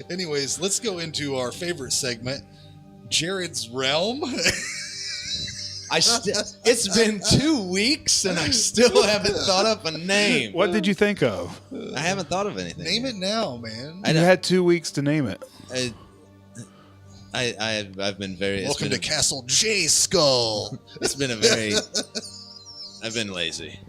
Anyways, let's go into our favorite segment, Jared's Realm. It's been 2 weeks and I still haven't thought up a name. What did you think of? I haven't thought of anything. Name it now, man. You had 2 weeks to name it. I've been very. Welcome to Castle J Skull. It's been a very. I've been lazy.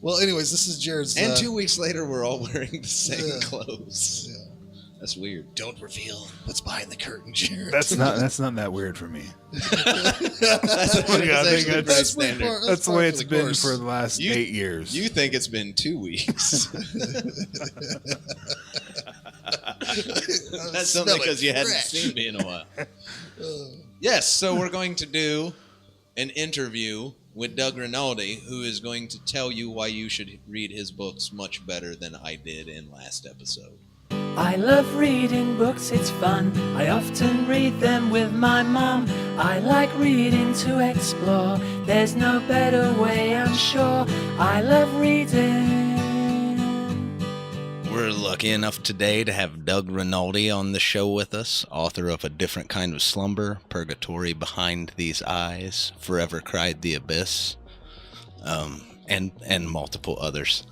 Well, anyways, this is Jared's. And 2 weeks later, we're all wearing the same clothes. Yeah. That's weird. Don't reveal what's behind the curtain, Jared. That's not that weird for me. That's the way it's been for the last 8 years. You think it's been 2 weeks? That's only because you hadn't seen me in a while. Yes, so we're going to do an interview with Doug Rinaldi, who is going to tell you why you should read his books much better than I did in last episode. I love reading books, it's fun. I often read them with my mom. I like reading to explore. There's no better way, I'm sure. I love reading. We're lucky enough today to have Doug Rinaldi on the show with us, author of A Different Kind of Slumber, Purgatory Behind These Eyes, Forever Cried the Abyss, and multiple others.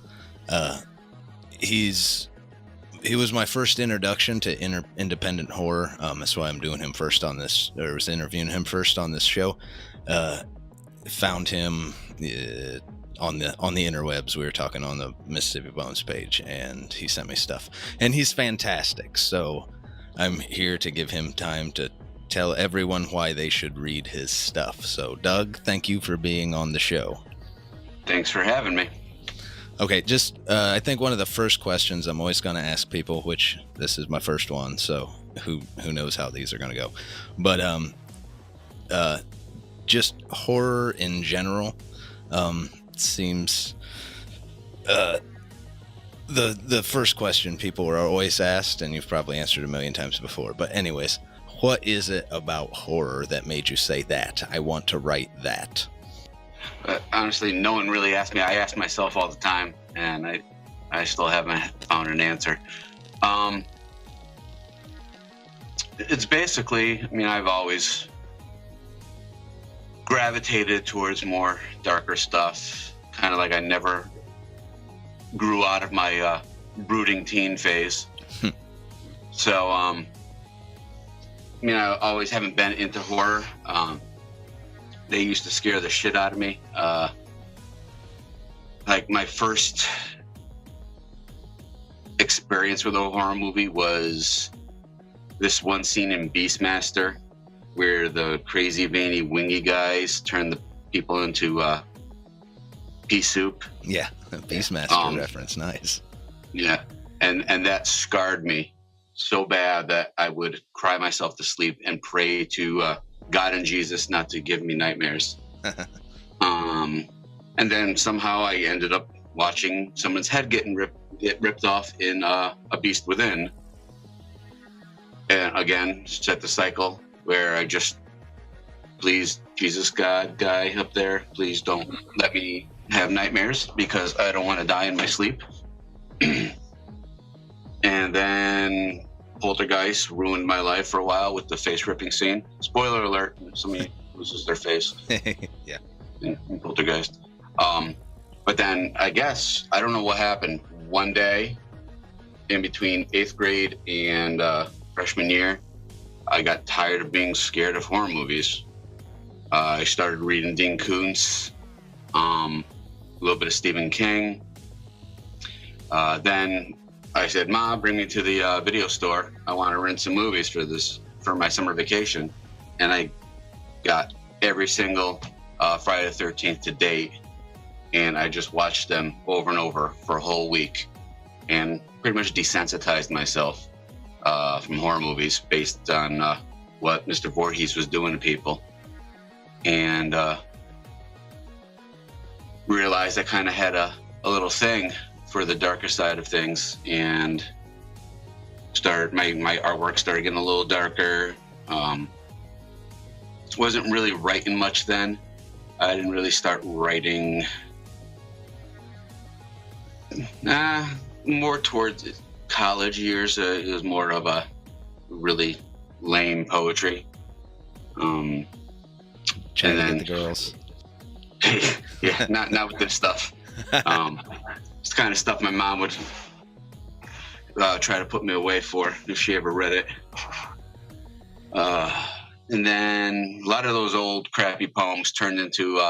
He was my first introduction to independent horror. That's why I'm doing him first on this, or was interviewing him first on this show. Found him on the interwebs. We were talking on the Mississippi Bones page, and he sent me stuff. And he's fantastic. So I'm here to give him time to tell everyone why they should read his stuff. So Doug, thank you for being on the show. Thanks for having me. Okay, just I think one of the first questions I'm always going to ask people, which this is my first one, so who knows how these are going to go, but just horror in general seems the first question people are always asked, and you've probably answered a million times before. But anyways, what is it about horror that made you say that? I want to write that. Honestly, no one really asked me. I ask myself all the time, and I still haven't found an answer. It's basically, I've always gravitated towards more darker stuff, kind of like I never grew out of my brooding teen phase. So, I always haven't been into horror. They used to scare the shit out of me. Like my first experience with a horror movie was this one scene in Beastmaster where the crazy, veiny, wingy guys turn the people into pea soup. Yeah, Beastmaster reference, nice. Yeah, and that scarred me so bad that I would cry myself to sleep and pray to God and Jesus not to give me nightmares. And then somehow I ended up watching someone's head get ripped off in A Beast Within. And again, set the cycle where I just, please, Jesus God guy up there, please don't let me have nightmares because I don't want to die in my sleep. And then Poltergeist ruined my life for a while with the face ripping scene. Spoiler alert, somebody loses their face. Yeah. In Poltergeist. But then I guess, I don't know what happened. One day in between 8th grade and freshman year, I got tired of being scared of horror movies. I started reading Dean Koontz, a little bit of Stephen King. Then I said, Mom, bring me to the video store. I want to rent some movies for my summer vacation. And I got every single Friday the 13th to date. And I just watched them over and over for a whole week and pretty much desensitized myself from horror movies based on what Mr. Voorhees was doing to people. And realized I kind of had a little thing for the darker side of things, and my artwork started getting a little darker. Wasn't really writing much then. I didn't really start writing more towards college years, it was more of a really lame poetry. Trying to get the girls. Yeah, not with this stuff. It's the kind of stuff my mom would try to put me away for if she ever read it. And then a lot of those old crappy poems turned into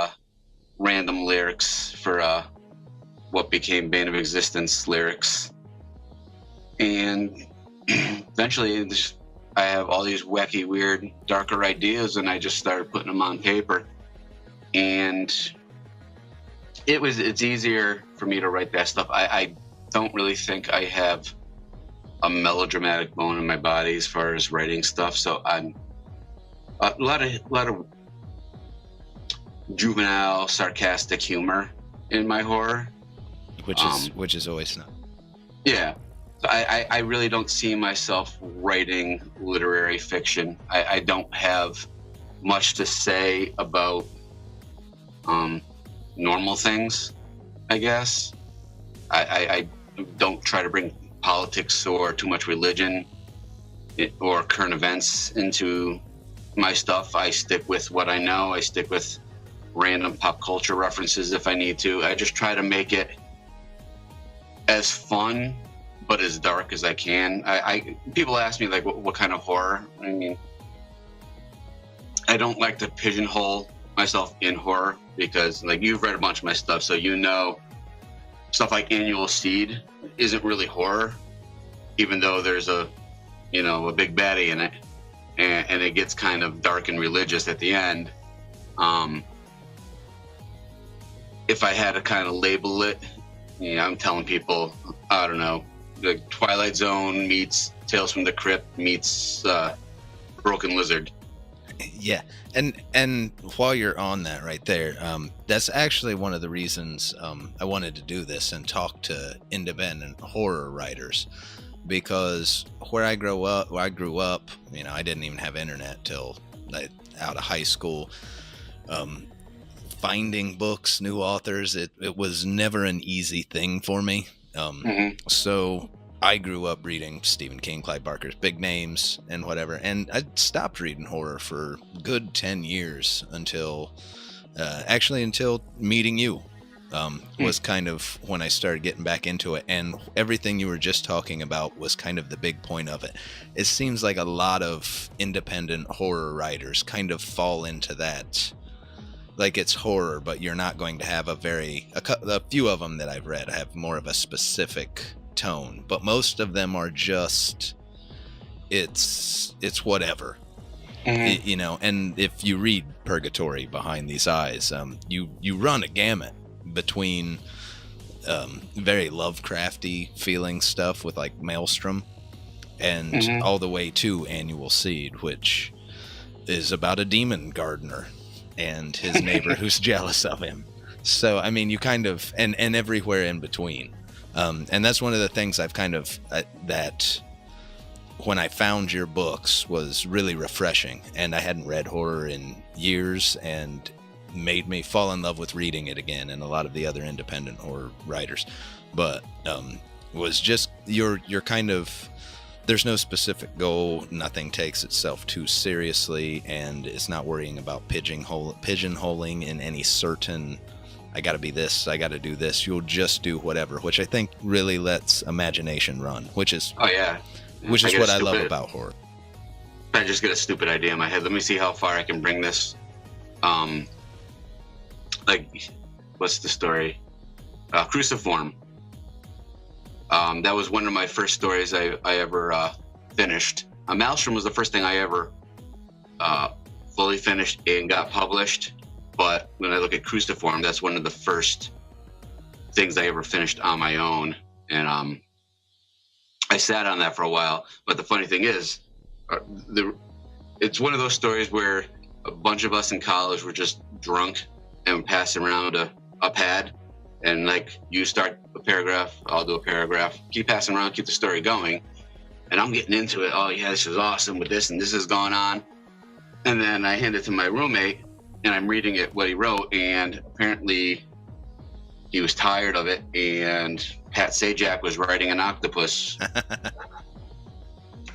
random lyrics for what became Bane of Existence lyrics. And eventually I have all these wacky, weird, darker ideas, and I just started putting them on paper. And it's easier for me to write that stuff. I don't really think I have a melodramatic bone in my body as far as writing stuff. So I'm a lot of juvenile, sarcastic humor in my horror, which is always nice. Yeah, so I really don't see myself writing literary fiction. I don't have much to say about normal things, I guess. I don't try to bring politics or too much religion or current events into my stuff. I stick with what I know. I stick with random pop culture references if I need to. I just try to make it as fun but as dark as I can. People ask me like what kind of horror. I mean, I don't like to pigeonhole myself in horror because like you've read a bunch of my stuff, so you know stuff like Annual Seed isn't really horror, even though there's a big baddie in it, and it gets kind of dark and religious at the end. If I had to kind of label it, I'm telling people, I don't know, like Twilight Zone meets Tales from the Crypt meets Broken Lizard. Yeah, and while you're on that right there, that's actually one of the reasons I wanted to do this and talk to independent horror writers, because where I grew up, I didn't even have internet till out of high school. Finding books, new authors, it was never an easy thing for me. So I grew up reading Stephen King, Clive Barker's big names and whatever, and I stopped reading horror for a good 10 years until meeting you. Was kind of when I started getting back into it, and everything you were just talking about was kind of the big point of it. It seems like a lot of independent horror writers kind of fall into that. Like it's horror, but you're not going to have a few of them that I've read have more of a specific tone, but most of them are just it's whatever. And if you read Purgatory Behind These Eyes, you run a gamut between very Lovecrafty feeling stuff with like Maelstrom and all the way to Annual Seed, which is about a demon gardener and his neighbor who's jealous of him. So I mean, you kind of and everywhere in between. And that's one of the things I've kind of that when I found your books was really refreshing, and I hadn't read horror in years, and made me fall in love with reading it again, and a lot of the other independent horror writers. But was just you're kind of, there's no specific goal, nothing takes itself too seriously, and it's not worrying about pigeonholing in any certain, I gotta be this, I gotta do this. You'll just do whatever, which I think really lets imagination run, which is what I love about horror. I just get a stupid idea in my head. Let me see how far I can bring this. Like, what's the story? Cruciform. That was one of my first stories I ever finished. Maelstrom was the first thing I ever fully finished and got published. But when I look at Cruciform, that's one of the first things I ever finished on my own. And I sat on that for a while. But the funny thing is, it's one of those stories where a bunch of us in college were just drunk and passing around a pad. And like, you start a paragraph, I'll do a paragraph, keep passing around, keep the story going. And I'm getting into it. Oh yeah, this is awesome with this, and this is going on. And then I hand it to my roommate, and I'm reading it, what he wrote, and apparently he was tired of it, and Pat Sajak was riding an octopus.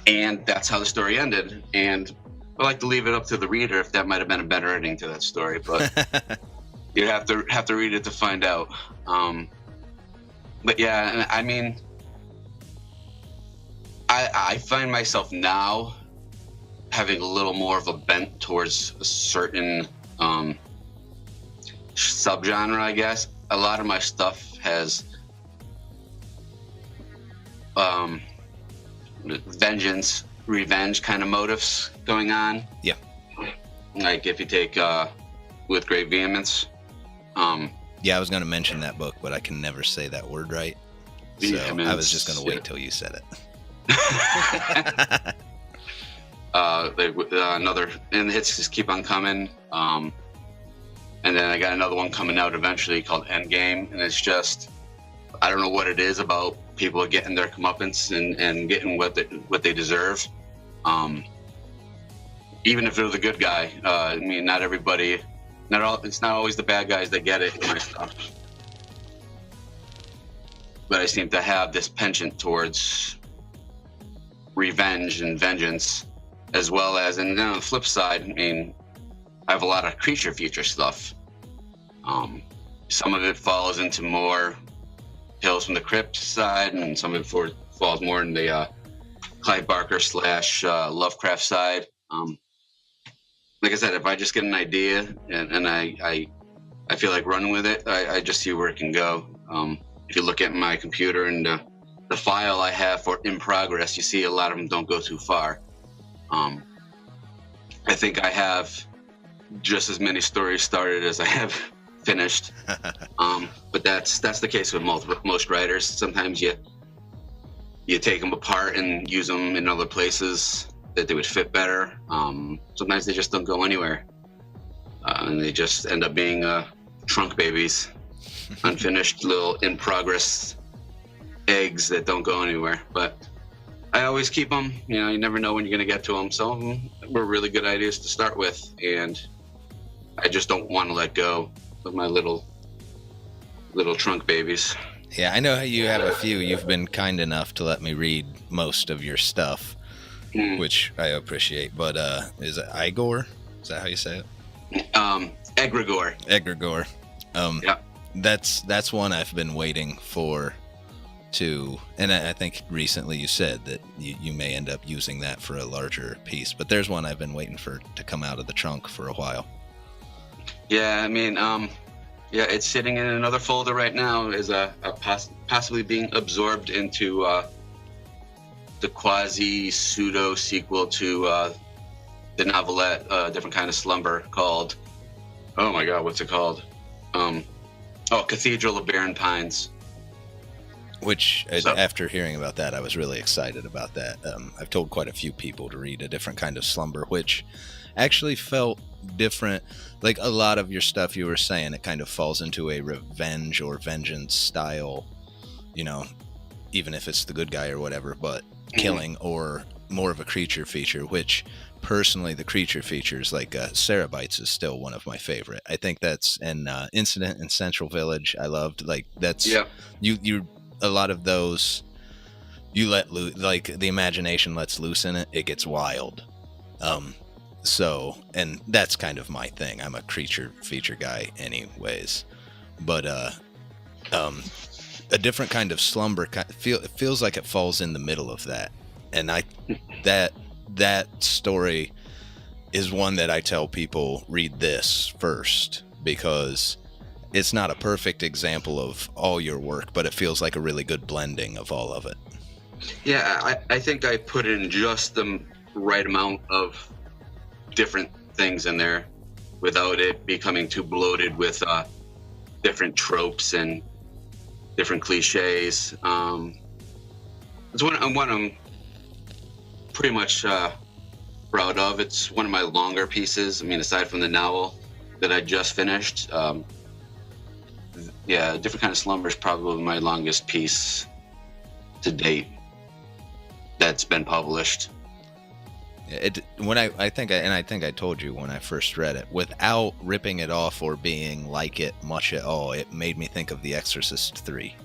And that's how the story ended. And I like to leave it up to the reader if that might have been a better ending to that story, but you have to read it to find out. But yeah, I mean, I find myself now having a little more of a bent towards a certain subgenre, I guess. A lot of my stuff has revenge kind of motives going on. Yeah. Like if you take with Great Vehemence. Yeah, I was going to mention that book, but I can never say that word right. So I was just going to wait till you said it. Another, and the hits just keep on coming. And then I got another one coming out eventually called Endgame, and it's just, I don't know what it is about people getting their comeuppance and getting what they deserve. Even if they're the good guy, I mean, not everybody, it's not always the bad guys that get it in my stuff. But I seem to have this penchant towards revenge and vengeance, as well as, and then on the flip side, I mean, I have a lot of creature feature stuff. Some of it falls into more Tales from the Crypt side, and some of it falls more in the Clive Barker / Lovecraft side. Like I said, if I just get an idea and I feel like running with it, I just see where it can go. If you look at my computer and the file I have for in progress, you see a lot of them don't go too far. I think I have just as many stories started as I have finished. But that's the case with most writers. Sometimes you take them apart and use them in other places that they would fit better. Sometimes they just don't go anywhere. And they just end up being trunk babies, unfinished little in progress eggs that don't go anywhere. But I always keep them. You know, you never know when you're going to get to them. Some of them were really good ideas to start with, and I just don't want to let go of my little trunk babies. Yeah, I know you have a few. You've been kind enough to let me read most of your stuff, which I appreciate. But is it Igor? Is that how you say it? Egregore. Egregore. Yeah. That's one I've been waiting for to, and I think recently you said that you may end up using that for a larger piece. But there's one I've been waiting for to come out of the trunk for a while. Yeah, I mean, it's sitting in another folder right now as possibly being absorbed into the quasi-pseudo sequel to the novelette, Different Kind of Slumber, called, oh my God, what's it called? Cathedral of Barren Pines. Which, after hearing about that, I was really excited about that. I've told quite a few people to read A Different Kind of Slumber, which actually felt different. Like a lot of your stuff you were saying, it kind of falls into a revenge or vengeance style, you know, even if it's the good guy or whatever, but killing, or more of a creature feature, which personally the creature features, like Cerabites is still one of my favorite. I think that's an Incident in Central Village I loved. Like that's, you a lot of those you let loose, like the imagination lets loose in it, it gets wild. So, and that's kind of my thing. I'm a creature feature guy anyways. But A Different Kind of Slumber it feels like it falls in the middle of that. And that story is one that I tell people read this first, because it's not a perfect example of all your work, but it feels like a really good blending of all of it. Yeah, I think I put in just the right amount of different things in there without it becoming too bloated with different tropes and different cliches. It's one I'm pretty much proud of. It's one of my longer pieces. I mean, aside from the novel that I just finished, Different Kind of Slumber is probably my longest piece to date that's been published. I think I told you when I first read it, without ripping it off or being like it much at all, it made me think of The Exorcist 3.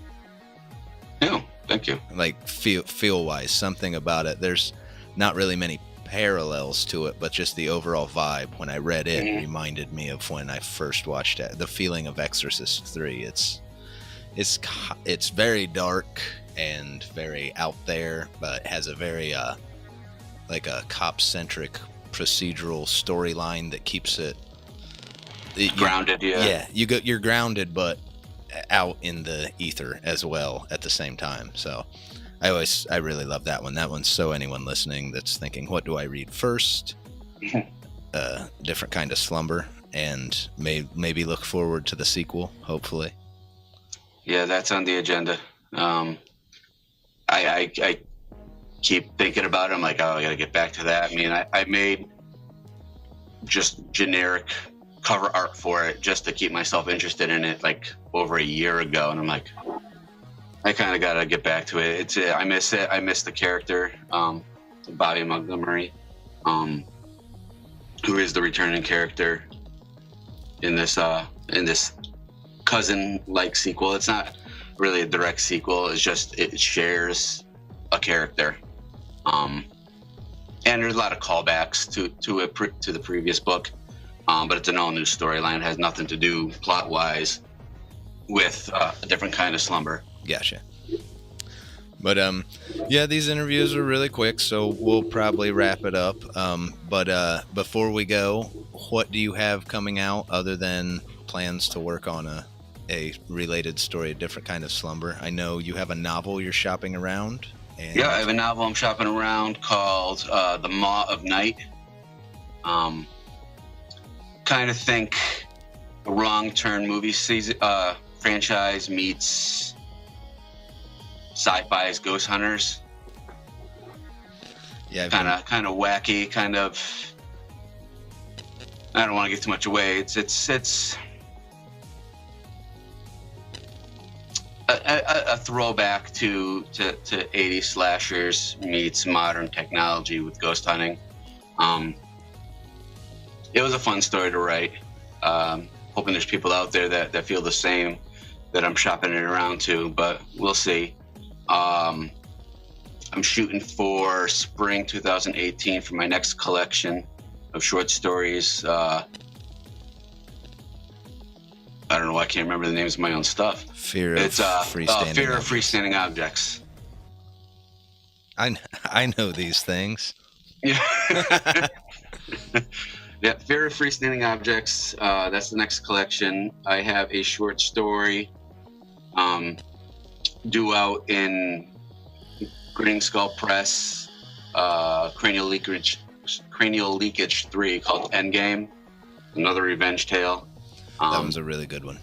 Thank you. Like feel wise, something about it. There's not really many parallels to it, but just the overall vibe when I read it reminded me of when I first watched it. The feeling of Exorcist 3. It's very dark and very out there, but has a very like a cop-centric procedural storyline that keeps it grounded. You're grounded, but out in the ether as well at the same time. So I really love that one. That one's so anyone listening that's thinking, what do I read first? Different Kind of Slumber, and maybe look forward to the sequel, hopefully. Yeah, that's on the agenda. I keep thinking about it. I'm like, oh, I gotta get back to that. I mean, I made just generic cover art for it just to keep myself interested in it like over a year ago, and I'm like, I kind of gotta get back to it. I miss it. I miss the character, Bobby Montgomery, who is the returning character in this cousin-like sequel. It's not really a direct sequel. It's just it shares a character, and there's a lot of callbacks to the previous book, but it's an all-new storyline. It has nothing to do plot-wise with A Different Kind of Slumber. Gotcha. But yeah, these interviews are really quick, so we'll probably wrap it up. But before we go, what do you have coming out other than plans to work on a related story, A Different Kind of Slumber? I know you have a novel you're shopping around. Yeah, I have a novel I'm shopping around called The Maw of Night. Kind of think a Wrong Turn movie season, franchise meets sci-fi's Ghost Hunters. Yeah, kind of wacky, kind of. I don't want to give too much away. It's a throwback to 80s slashers meets modern technology with ghost hunting. It was a fun story to write. Hoping there's people out there that feel the same that I'm shopping it around to, but we'll see. I'm shooting for spring 2018 for my next collection of short stories. I don't know. I can't remember the names of my own stuff. Fear of freestanding objects. I know these things. Yeah. Yeah, Fear of Freestanding Objects. That's the next collection. I have a short story due out in Grinning Skull Press, Cranial Leakage 3 called Endgame, another revenge tale. That one's a really good one.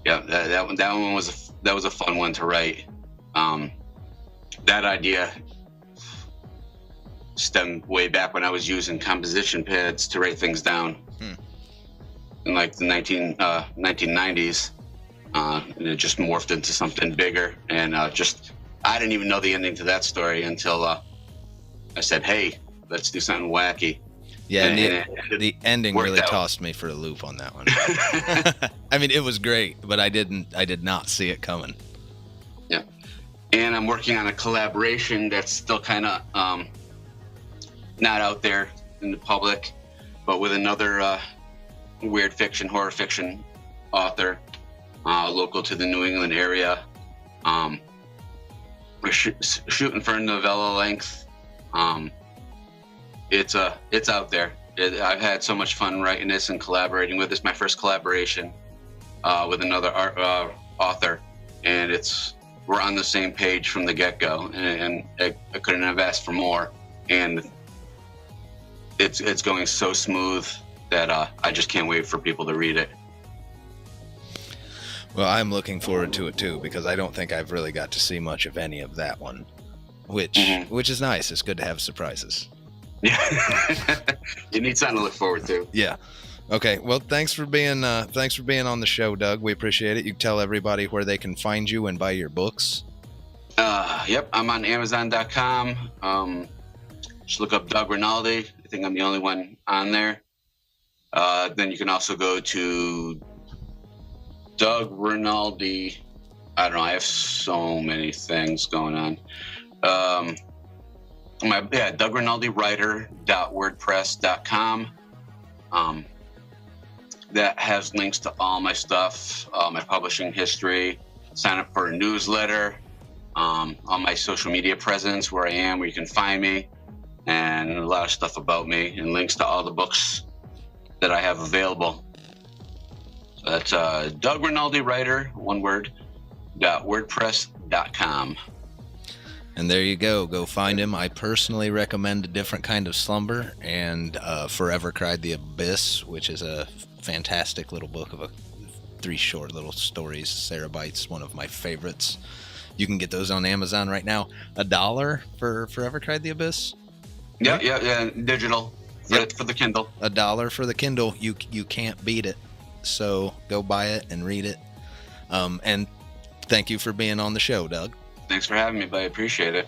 Yeah, that one was a fun one to write. That idea stemmed way back when I was using composition pads to write things down in like the 1990s, and it just morphed into something bigger. And I didn't even know the ending to that story until I said, "Hey, let's do something wacky." Yeah, and the ending really tossed me for a loop on that one. I mean, it was great, but I did not see it coming. Yeah, and I'm working on a collaboration that's still kind of not out there in the public, but with another weird fiction, horror fiction author, local to the New England area. We're shooting for a novella length. It's out there. I've had so much fun writing this and collaborating with this. My first collaboration with another author, and we're on the same page from the get-go, and I couldn't have asked for more. And it's going so smooth that I just can't wait for people to read it. Well, I'm looking forward to it too, because I don't think I've really got to see much of any of that one, which is nice. It's good to have surprises. Yeah, you need something to look forward to. Yeah. Okay. Well, thanks for being on the show, Doug. We appreciate it. You can tell everybody where they can find you and buy your books. Yep, I'm on Amazon.com. Just look up Doug Rinaldi. I think I'm the only one on there. Then you can also go to Doug Rinaldi I don't know. I have so many things going on. Doug Rinaldi writer.wordpress.com. That has links to all my stuff, my publishing history. Sign up for a newsletter, all my social media presence, where I am, where you can find me, and a lot of stuff about me, and links to all the books that I have available. So that's Doug Rinaldi writer, one word, .wordpress.com. And there you go. Go find him. I personally recommend A Different Kind of Slumber and Forever Cried the Abyss, which is a fantastic little book of 3 short little stories. Sarah Bites, one of my favorites. You can get those on Amazon right now. $1 for Forever Cried the Abyss. Yeah, digital for the Kindle. $1 for the Kindle. You can't beat it. So go buy it and read it. And thank you for being on the show, Doug. Thanks for having me, buddy. I appreciate it.